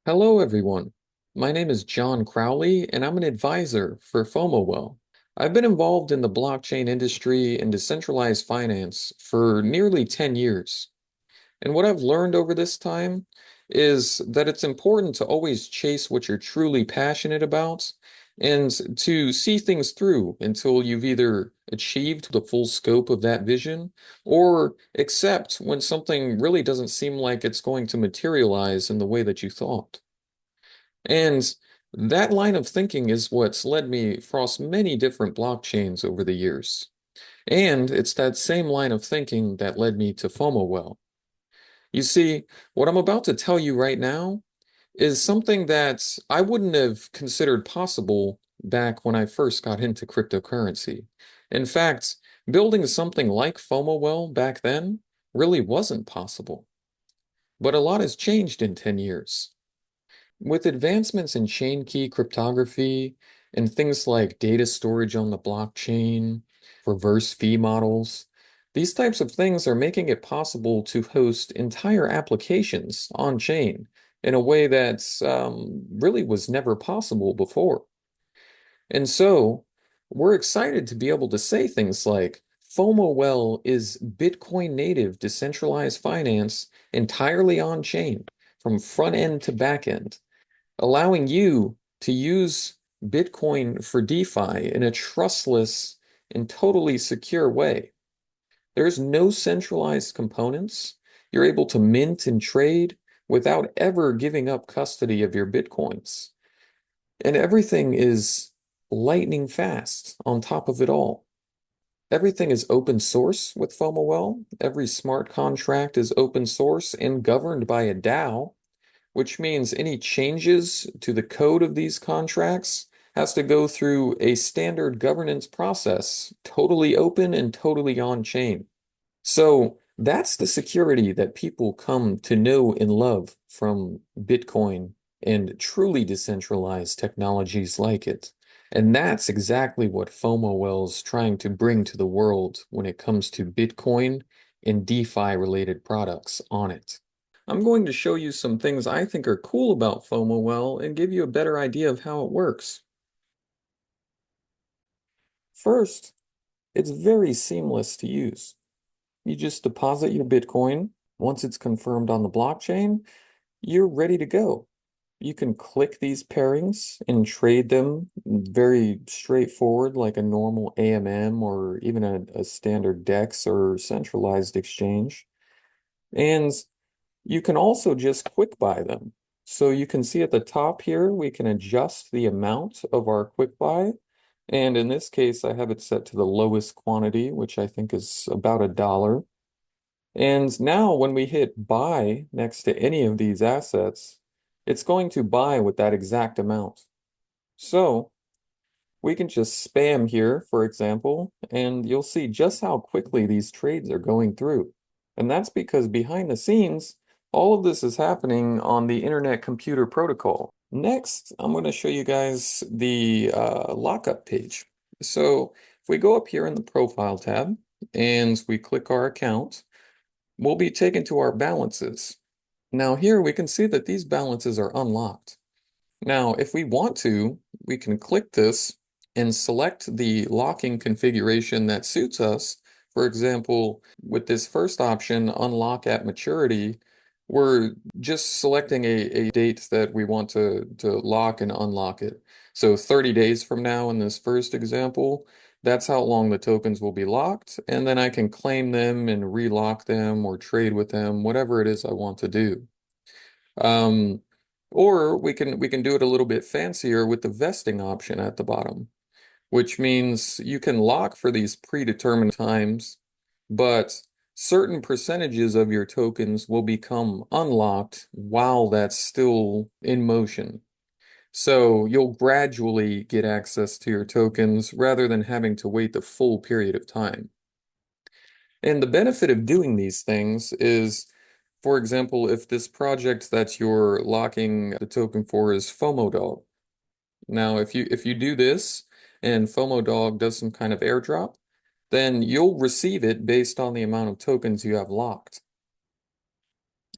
Hello, everyone. My name is John Crowley, and I'm an advisor for FomoWell. I've been involved in the blockchain industry and decentralized finance for nearly 10 years. And what I've learned over this time is that it's important to always chase what you're truly passionate about and to see things through until you've either achieved the full scope of that vision or accept when something really doesn't seem like it's going to materialize in the way that you thought. And that line of thinking is what's led me across many different blockchains over the years. And it's that same line of thinking that led me to FomoWell. You see, what I'm about to tell you right now is something that I wouldn't have considered possible back when I first got into cryptocurrency. In fact, building something like FomoWell back then really wasn't possible. But a lot has changed in 10 years. With advancements in chain key cryptography and things like data storage on the blockchain, reverse fee models, these types of things are making it possible to host entire applications on chain in a way that really was never possible before. And so we're excited to be able to say things like FOMOWell is Bitcoin native decentralized finance entirely on chain from front end to back end, allowing you to use Bitcoin for DeFi in a trustless and totally secure way. There's no centralized components. You're able to mint and trade without ever giving up custody of your Bitcoins. And everything is lightning fast on top of it all. Everything is open source with FOMOWell. Every smart contract is open source and governed by a DAO, which means any changes to the code of these contracts has to go through a standard governance process, totally open and totally on chain. So that's the security that people come to know and love from Bitcoin and truly decentralized technologies like it. And that's exactly what FOMOWell is trying to bring to the world when it comes to Bitcoin and DeFi related products on it. I'm going to show you some things I think are cool about FOMOWell and give you a better idea of how it works. First, it's very seamless to use. You just deposit your Bitcoin. Once it's confirmed on the blockchain, you're ready to go. You can click these pairings and trade them very straightforward, like a normal AMM or even a standard DEX or centralized exchange. And you can also just quick buy them. So you can see at the top here, we can adjust the amount of our quick buy. And in this case, I have it set to the lowest quantity, which I think is about $1. And now when we hit buy next to any of these assets, it's going to buy with that exact amount. So we can just spam here, for example, and you'll see just how quickly these trades are going through. And that's because behind the scenes, all of this is happening on the Internet Computer Protocol. Next, I'm going to show you guys the lockup page. So if we go up here in the Profile tab and we click our account, we'll be taken to our balances. Now here we can see that these balances are unlocked. Now, if we want to, we can click this and select the locking configuration that suits us. For example, with this first option, unlock at maturity, we're just selecting a date that we want to lock and unlock it. So 30 days from now in this first example, that's how long the tokens will be locked. And then I can claim them and relock them or trade with them, whatever it is I want to do. Um, or we can do it a little bit fancier with the vesting option at the bottom, which means you can lock for these predetermined times, but certain percentages of your tokens will become unlocked while that's still in motion. So you'll gradually get access to your tokens rather than having to wait the full period of time. And the benefit of doing these things is, for example, if this project that you're locking the token for is FOMODog. Now, if you do this and FOMODog does some kind of airdrop, then you'll receive it based on the amount of tokens you have locked.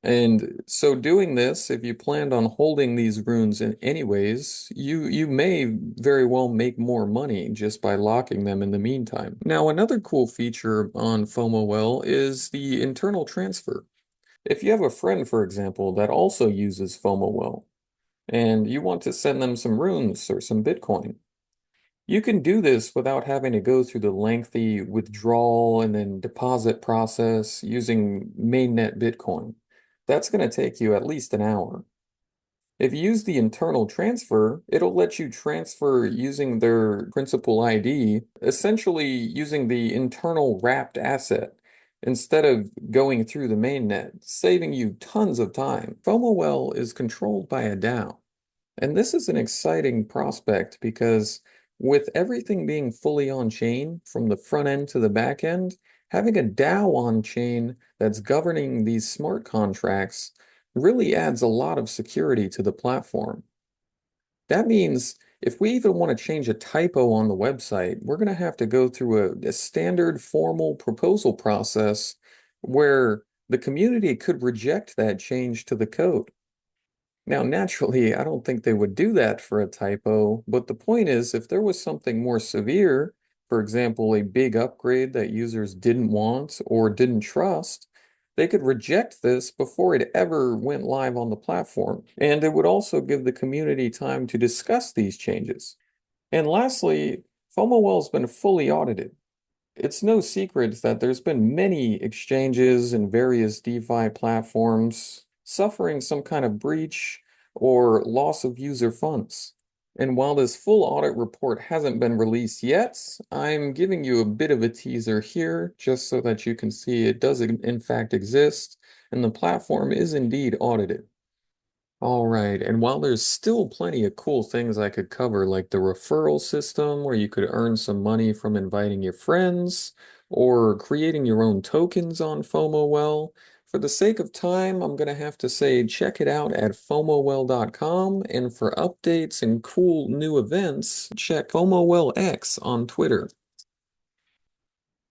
And so doing this, if you planned on holding these runes in anyways, you may very well make more money just by locking them in the meantime. Now, another cool feature on FomoWell is the internal transfer. If you have a friend, for example, that also uses FomoWell, and you want to send them some runes or some Bitcoin, you can do this without having to go through the lengthy withdrawal and then deposit process using mainnet Bitcoin. That's going to take you at least an hour. If you use the internal transfer, it'll let you transfer using their principal ID, essentially using the internal wrapped asset instead of going through the mainnet, saving you tons of time. FOMOWell is controlled by a DAO. And this is an exciting prospect because with everything being fully on chain from the front end to the back end, having a DAO on chain that's governing these smart contracts really adds a lot of security to the platform. That means if we even want to change a typo on the website, we're going to have to go through a standard formal proposal process where the community could reject that change to the code. Now, naturally, I don't think they would do that for a typo, but the point is, if there was something more severe, for example, a big upgrade that users didn't want or didn't trust, they could reject this before it ever went live on the platform. And it would also give the community time to discuss these changes. And lastly, FOMOWell's been fully audited. It's no secret that there's been many exchanges and various DeFi platforms suffering some kind of breach or loss of user funds. And while this full audit report hasn't been released yet, I'm giving you a bit of a teaser here just so that you can see it does in fact exist and the platform is indeed audited. All right, and while there's still plenty of cool things I could cover, like the referral system where you could earn some money from inviting your friends or creating your own tokens on FOMOWell, for the sake of time, I'm going to have to say check it out at FOMOWell.com, and for updates and cool new events, check FOMOWellX on Twitter.